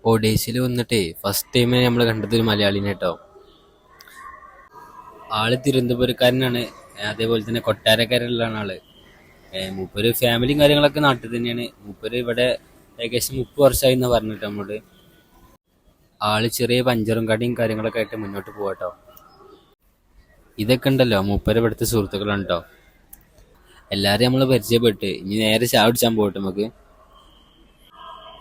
ഒഡീഷയിൽ വന്നിട്ടേ first time നമ്മൾ കണ്ടത് ഒരു മലയാളിനെ കേട്ടോ. ആള് തിരുവനന്തപുരക്കാരനാണ്. അതേപോലെ തന്നെ കൊട്ടാരക്കരയിലാണ് ആള്. മൂപ്പര് ഫാമിലിയും കാര്യങ്ങളൊക്കെ നാട്ടിൽ തന്നെയാണ്. മൂപ്പര് ഇവിടെ ഏകദേശം 30 വർഷമായി എന്നാ പറഞ്ഞിട്ട് നമ്മോട്. ആള് ചെറിയ പഞ്ചറും കടയും കാര്യങ്ങളൊക്കെ ആയിട്ട് മുന്നോട്ട് പോവാട്ടോ. ഇതൊക്കെ ഉണ്ടല്ലോ മൂപ്പര് ഇവിടുത്തെ സുഹൃത്തുക്കളാണ് കേട്ടോ. എല്ലാരും നമ്മള് പരിചയപ്പെട്ട് ഇനി നേരെ ചായ കുടിച്ചാൻ പോകട്ടെ നമുക്ക്.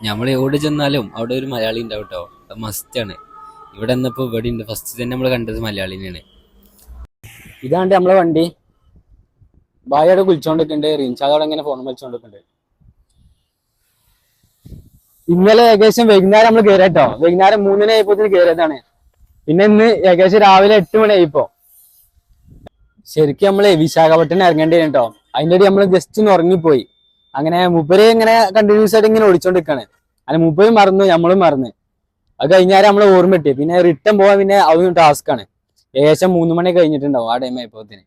നമ്മൾ എവിടെ ചെന്നാലും അവിടെ ഒരു മലയാളി ഉണ്ടാവും കേട്ടോ. അത് മസ്റ്റാണ്. ഇവിടെ വന്നപ്പോ ഇവിടെ ഉണ്ട്. ഫസ്റ്റ് തന്നെ നമ്മൾ കണ്ടത് മലയാളിനെയാണ്. ഇതാണ്ട് നമ്മളെ വണ്ടി. ബായി അവിടെ വിളിച്ചോണ്ടിരിക്കുന്നുണ്ട്. റിൻഷാദോടെ ഇങ്ങനെ ഫോൺ വിളിച്ചോണ്ടിരിക്കുന്നുണ്ട്. ഇന്നലെ ഏകദേശം വൈകുന്നേരം നമ്മൾ കയറിട്ടോ. വൈകുന്നേരം 3 ആയപ്പോത്തിന് കയറിയതാണ്. പിന്നെ ഇന്ന് ഏകദേശം രാവിലെ 8 മണി ആയിപ്പോ. ശരിക്കും നമ്മള് വിശാഖപട്ടണം ഇറങ്ങേണ്ടി കേട്ടോ. അതിൻ്റെ ഇടയിൽ നമ്മൾ ജസ്റ്റ് ഒന്ന് ഉറങ്ങിപ്പോയി. അങ്ങനെ മൂപ്പര് ഇങ്ങനെ കണ്ടിന്യൂസ് ആയിട്ട് ഇങ്ങനെ ഓടിച്ചോണ്ടിരിക്കാണ്. അങ്ങനെ മൂപ്പരും മറന്നു, നമ്മളും മറന്ന്. അത് കഴിഞ്ഞാലും നമ്മളെ ഓർമ്മ കിട്ടി. പിന്നെ റിട്ടേൺ പോവാൻ പിന്നെ അതും ടാസ്ക്കാണ്. ഏകദേശം 3 മണി കഴിഞ്ഞിട്ടുണ്ടാവും ആ ടൈം ആയപ്പോത്തിന്.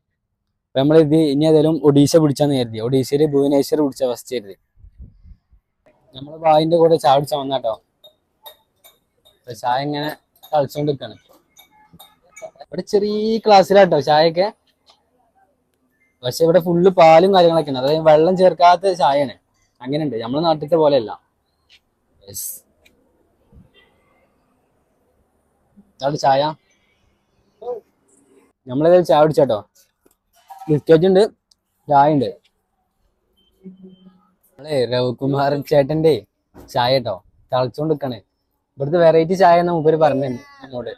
അപ്പൊ നമ്മൾ ഇനി ഏതായാലും ഒഡീഷ പിടിച്ചാന്ന് കരുതി. ഒഡീഷയില് ഭുവനേശ്വർ പിടിച്ച ഫസ്റ്റ് കരുതി. നമ്മള് ബായിന്റെ കൂടെ ചായ പിടിച്ചാൽ വന്നാട്ടോ. ചായ ഇങ്ങനെ കളിച്ചോണ്ടിരിക്കാണ്. ഇവിടെ ചെറിയ ക്ലാസ്സിലാട്ടോ ചായയൊക്കെ. പക്ഷെ ഇവിടെ ഫുള്ള് പാലും കാര്യങ്ങളൊക്കെ ഉണ്ട്. അതായത് വെള്ളം ചേർക്കാത്ത ചായയാണ്. അങ്ങനെയുണ്ട്. നമ്മളെ നാട്ടിലത്തെ പോലെയല്ല. ചായ നമ്മളേതായാലും ചായ പിടിച്ചാട്ടോ. ബിസ്ക്കറ്റ് ഉണ്ട്, ചായ ഉണ്ട്. നമ്മളെ രവികുമാരൻ ചേട്ടന്റെ ചായ കേട്ടോ തിളച്ചോണ്ടിരിക്കാണ്. ഇവിടുത്തെ വെറൈറ്റി ചായ എന്ന് മൂപ്പര് പറഞ്ഞു നമ്മോട്.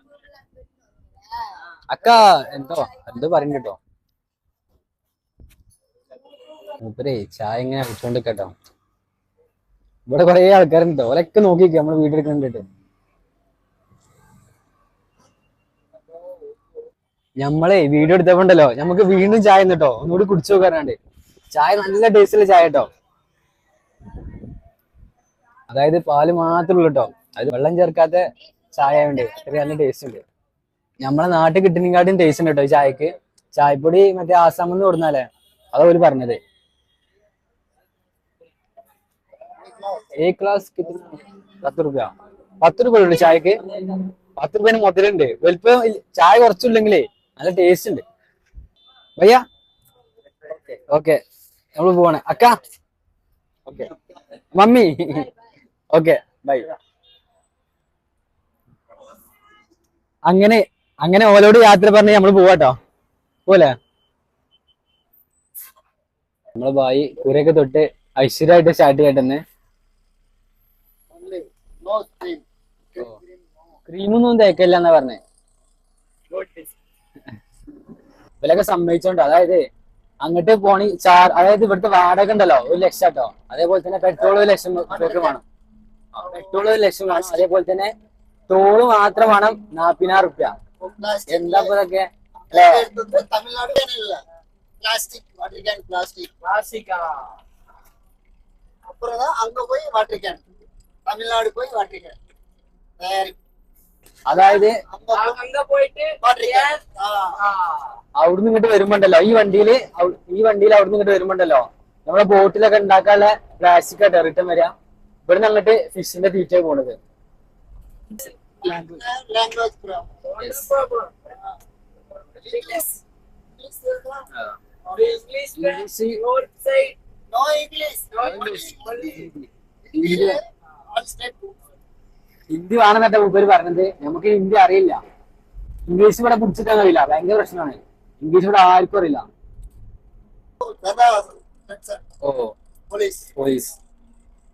അക്ക എന്തോ പറഞ്ഞു കേട്ടോ. മൂപ്പരേ ചായ ഇങ്ങനെ കുടിച്ചോണ്ടിരിക്കട്ടോ. ഇവിടെ കുറെ ആൾക്കാരുണ്ടോ. ഓരൊക്കെ നോക്കിയിരിക്കും നമ്മള് വീഡിയോ എടുക്കുന്നുണ്ടിട്ട്. നമ്മളെ വീഡിയോ എടുത്തപ്പോണ്ടല്ലോ നമുക്ക് വീണ്ടും ചായ കേട്ടോ ഒന്നുകൂടി കുടിച്ചു നോക്കാറുണ്ട്. ചായ നല്ല ടേസ്റ്റിലെ ചായ കേട്ടോ. അതായത് പാല് മാത്രമേ ഉള്ളൂ കേട്ടോ. അത് വെള്ളം ചേർക്കാത്ത ചായ ഉണ്ട്. അത്ര നല്ല ടേസ്റ്റ് ഉണ്ട്. നമ്മളെ നാട്ടിൽ കിട്ടുന്നതിനെക്കാട്ടും ടേസ്റ്റ് ഉണ്ട് കേട്ടോ ഈ ചായക്ക്. ചായപ്പൊടി മറ്റേ ആസാമെന്ന് കൊടുന്നാലേ അതാ ഓര് പറഞ്ഞത്. एक क्लास कितना 10 रुपया 10 रुपये ഉള്ളു ചായക്ക്. 10 രൂപേന് മുതലുണ്ട്. വലുപ്പം ചായ കുറച്ചില്ലെങ്കിലേ നല്ല ടേസ്റ്റ് ഉണ്ട്. ഭയ്യ ഓക്കെ നമ്മള് പോവാണ്. അക്ക ഓക്കെ മമ്മി ഓക്കെ ബൈ. അങ്ങനെ ഓലോട് യാത്ര പറഞ്ഞ് നമ്മള് പോവാട്ടോ. പോലെ നമ്മള് ബായി കുരയൊക്കെ തൊട്ട് ഐശ്വര്യമായിട്ട് സ്റ്റാർട്ട് ചെയ്യട്ടെന്ന്. ക്രീമൊന്നും തേക്കില്ല എന്നാ പറഞ്ഞേ. ഇവരൊക്കെ സമ്മതിച്ചോണ്ട്. അതായത് അങ്ങോട്ട് പോണി അതായത് ഇവിടുത്തെ വാടക ഉണ്ടല്ലോ 1 ലക്ഷം കേട്ടോ. അതേപോലെ തന്നെ പെട്രോൾ 1 ലക്ഷം വേണം. പെട്രോൾ 1 ലക്ഷം വേണം. അതേപോലെ തന്നെ ടോള് മാത്രം വേണം 40,000 റുപ്യ. എന്താ ഇതൊക്കെ Tamil Nadu plastic water can plastic அப்புறம் தான் அங்க போய் வாட்டர் கேன் തമിഴ്നാട് പോയി വാട്ടർ കേൻ തയ്യാറി. അതായത് പോയിട്ട് അവിടുന്ന് ഇങ്ങോട്ട് വരുമ്പോണ്ടല്ലോ ഈ വണ്ടിയിൽ അവിടുന്ന് ഇങ്ങോട്ട് വരുമ്പോണ്ടല്ലോ നമ്മളെ ബോട്ടിലൊക്കെ ഉണ്ടാക്കാനുള്ള പ്ലാസ്റ്റിക് ആയിട്ട് റിട്ടേൺ വരിക. ഇവിടുന്ന് അങ്ങോട്ട് ഫിഷിന്റെ തീറ്റ പോണത്. ഹിന്ദി വേണമെന്നട്ടെ മൂപ്പര് പറഞ്ഞത്. നമുക്ക് ഹിന്ദി അറിയില്ല. ഇംഗ്ലീഷ് ഇവിടെ പിടിച്ചിട്ടാൻ കഴിയില്ല. ഭയങ്കര പ്രശ്നമാണ്. ഇംഗ്ലീഷ് ഇവിടെ ആർക്കും അറിയില്ല. പോലീസ്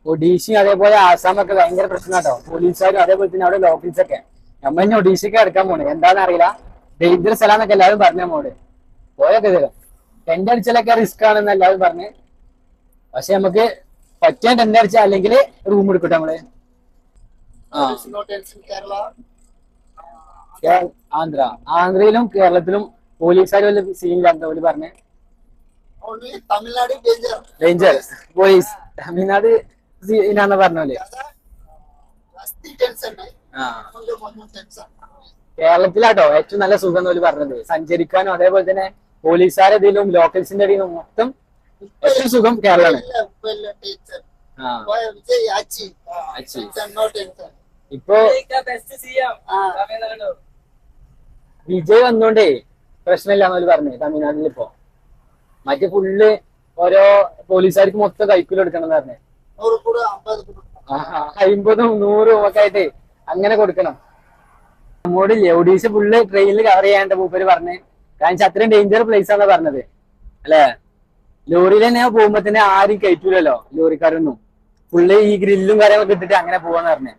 ഒഡീഷ അതേപോലെ ആസാമൊക്കെ ഭയങ്കര പ്രശ്നമാട്ടോ. പോലീസുകാരും അതേപോലെ തന്നെ അവിടെ ലോക്കൽസ് ഒക്കെ. നമ്മൾ ഇനി ഒഡീഷയ്ക്ക് എടുക്കാൻ പോണേ. എന്താണെന്ന് അറിയില്ല. ഡേഞ്ചറസ് സ്ഥലമെന്നൊക്കെ എല്ലാവരും പറഞ്ഞ നമ്മോട്. പോയൊക്കെ തരും. ടെന്റ് അടിച്ചാലൊക്കെ റിസ്ക് ആണെന്ന് എല്ലാവരും പറഞ്ഞ്. പക്ഷെ നമുക്ക് പറ്റാൻ ടെന്റ് അടിച്ചാൽ അല്ലെങ്കിൽ റൂം എടുക്കട്ടെ നമ്മള്. ആന്ധ്രയിലും കേരളത്തിലും പോലീസുകാർ വല്ല സീനില്ലാത്ത പോലെ പറഞ്ഞേ. ഡേഞ്ചർ പോലീസ് തമിഴ്നാട് സീനാന്ന് പറഞ്ഞ പോലെ. കേരളത്തിലാട്ടോ ഏറ്റവും നല്ല സുഖം എന്ന് പറഞ്ഞത് സഞ്ചരിക്കാനും അതേപോലെ തന്നെ പോലീസുകാരുടെ ഇതിലും ലോക്കൽസിന്റെ ഇടയിലും മൊത്തം ഏറ്റവും സുഖം കേരളമാണ്. ഇപ്പൊ വിജയ് വന്നോണ്ടേ പ്രശ്നമില്ലാന്ന് പറഞ്ഞു തമിഴ്നാട്ടിൽ. ഇപ്പൊ മറ്റേ ഫുള്ള് ഓരോ പോലീസുകാർക്ക് മൊത്തം കൈക്കൂലി എടുക്കണം എന്ന് പറഞ്ഞു. 100 കൂടെ 50 കൂടെ 50ഉം 100ഉം ഒക്കെ ആയിട്ട് അങ്ങനെ കൊടുക്കണം. നമ്മോടില്ലേ ഒഡീഷ ഫുള്ള് ട്രെയിനിൽ കവർ ചെയ്യാണ്ട് മൂപ്പര് പറഞ്ഞ്. കാരണം അത്രയും ഡേഞ്ചർ പ്ലേസ് ആണെന്ന് പറഞ്ഞത് അല്ലെ. ലോറിയിൽ തന്നെ പോകുമ്പോ തന്നെ ആരും കയറ്റൂലല്ലോ ലോറിക്കാരൊന്നും. ഫുള്ള് ഈ ഗ്രില്ലും കാര്യങ്ങളൊക്കെ ഇട്ടിട്ട് അങ്ങനെ പോവാന്ന് പറഞ്ഞേ.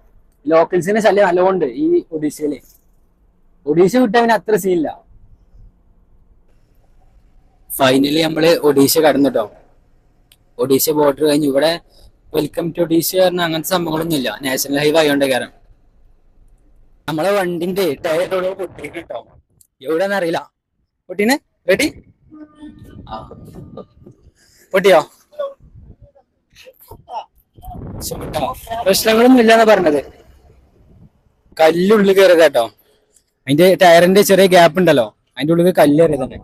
ലോക്കൽസിന്റെ ശല്യം നല്ലോണ്ട് ഈ ഒഡീഷയില്. ഒഡീഷ വിട്ടവന് അത്ര സീനില്ല. ഫൈനലി നമ്മള് ഒഡീഷ കടന്നിട്ടോ. ഒഡീഷ ബോർഡർ കഴിഞ്ഞ് ഇവിടെ വെൽക്കം ടു ഒഡീഷ പറഞ്ഞ അങ്ങനത്തെ സംഭവങ്ങളൊന്നും ഇല്ല. നാഷണൽ ഹൈവേ ആയതുകൊണ്ട് കാരണം നമ്മളെ വണ്ടിന്റെ ടയർ പൊട്ടിട്ടോ. എവിടെന്ന് അറിയില്ല. പൊട്ടീനെ റെഡി പൊട്ടിയോ? പ്രശ്നങ്ങളൊന്നും ഇല്ലാന്നാ പറഞ്ഞത്. കല്ലുള്ളിൽ കയറിയതാട്ടോ. അതിന്റെ ടയറിന്റെ ചെറിയ ഗ്യാപ്പ് ഉണ്ടല്ലോ, അതിന്റെ ഉള്ളിൽ കല്ല് കയറിയത് തന്നെ.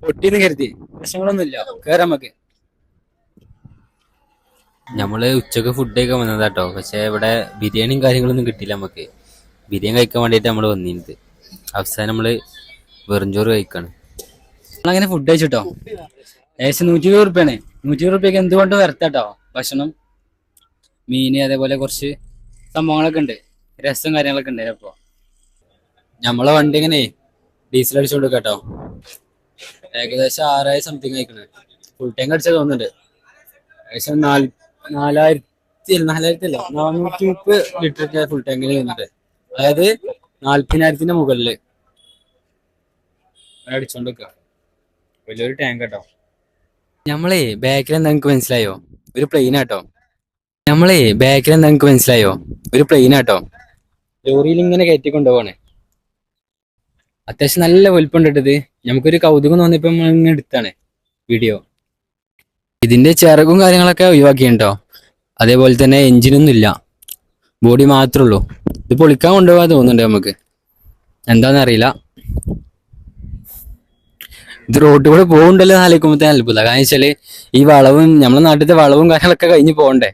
പൊട്ടിന്ന് കരുതി. പ്രശ്നങ്ങളൊന്നും ഇല്ല. കേറാം നമുക്ക്. നമ്മള് ഉച്ചക്ക് ഫുഡ് കഴിക്കാൻ വന്നതാട്ടോ. പക്ഷെ ഇവിടെ ബിരിയാണിയും കാര്യങ്ങളൊന്നും കിട്ടിയില്ല നമുക്ക്. ബിരിയാണി കഴിക്കാൻ വേണ്ടിയിട്ട് നമ്മൾ വന്നിരുന്നത്. അവസാനം നമ്മള് വെറുംചോറ് കഴിക്കാണ്. നമ്മളങ്ങനെ ഫുഡ് കഴിച്ചിട്ടോ. ഏകദേശം 120 റുപ്യാണ്. 120 റുപ്യക്ക് എന്തുകൊണ്ടും വരത്താട്ടോ ഭക്ഷണം. മീന് അതേപോലെ കുറച്ച് സംഭവങ്ങളൊക്കെ ഉണ്ട്. രസം കാര്യങ്ങളൊക്കെ ഉണ്ട്. അപ്പൊ നമ്മളെ വണ്ടി ഇങ്ങനെ ഡീസൽ അടിച്ചോണ്ട് കേട്ടോ. ഏകദേശം 6000 സംതിങ് കഴിക്കണേ. ഫുൾ ടാങ്ക് അടിച്ചാൽ തോന്നുന്നുണ്ട്. ഏകദേശം 4,000 അല്ല 430 ലിറ്റർ ഫുൾ ടാങ്കിൽ വരുന്നുണ്ട്. അതായത് 40,000 മുകളില് അടിച്ചോണ്ടിരിക്കുക. വലിയൊരു ടാങ്ക് കേട്ടോ. നമ്മളെ ബാക്കിൽ എന്താ നിങ്ങൾക്ക് മനസ്സിലായോ? ഒരു പ്ലെയിൻ ആട്ടോ. ഒരു പ്ലെയിൻ ആട്ടോ. ലോറിയിൽ ഇങ്ങനെ കയറ്റിക്കൊണ്ടുപോവാണ്. അത്യാവശ്യം നല്ല വലുപ്പമുണ്ടിട്ടത്. നമുക്കൊരു കൗതുകം തോന്നിയപ്പോ ഇങ്ങനെ എടുത്താണ് വീഡിയോ. ഇതിന്റെ ചിറകും കാര്യങ്ങളൊക്കെ ഒഴിവാക്കിയുണ്ടോ. അതേപോലെ തന്നെ എഞ്ചിനൊന്നും ഇല്ല, ബോഡി മാത്രമേ ഉള്ളൂ. ഇത് പൊളിക്കാൻ കൊണ്ടുപോകാൻ തോന്നുന്നുണ്ട് നമുക്ക്. എന്താന്നറിയില്ല. ഇത് റോഡ് കൂടെ പോകുന്നുണ്ടല്ലോ ആലോചിക്കുമ്പോഴത്തേ അത്ഭുത. കാരണം വെച്ചാല് ഈ വളവും നമ്മളെ നാട്ടിലത്തെ വളവും കാര്യങ്ങളൊക്കെ കഴിഞ്ഞ് പോകണ്ടേ.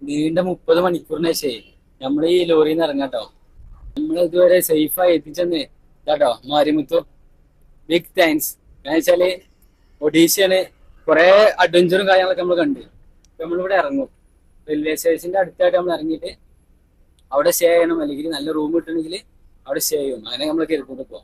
നീണ്ട 30 മണിക്കൂറിന് ശേഷം നമ്മൾ ഈ ലോറിയിൽ നിന്ന് ഇറങ്ങാട്ടോ. നമ്മളെ ഇതുവരെ സേഫായി എത്തിച്ചെന്ന് ഇതാട്ടോ മാരിമുത്തു. Big thanks. കാരണം വെച്ചാല് ഒഡീഷയാണ്. കുറെ അഡ്വഞ്ചറും കാര്യങ്ങളൊക്കെ നമ്മൾ കണ്ട്. നമ്മളിവിടെ ഇറങ്ങും. റെയിൽവേ സ്റ്റേഷന്റെ അടുത്തായിട്ട് നമ്മൾ ഇറങ്ങിയിട്ട് അവിടെ സ്റ്റേ ചെയ്യണം. അല്ലെങ്കിൽ നല്ല റൂം കിട്ടണമെങ്കിൽ അവിടെ സ്റ്റേ ചെയ്യും. അങ്ങനെ നമ്മൾ കരുതുന്നത്. ഇപ്പോൾ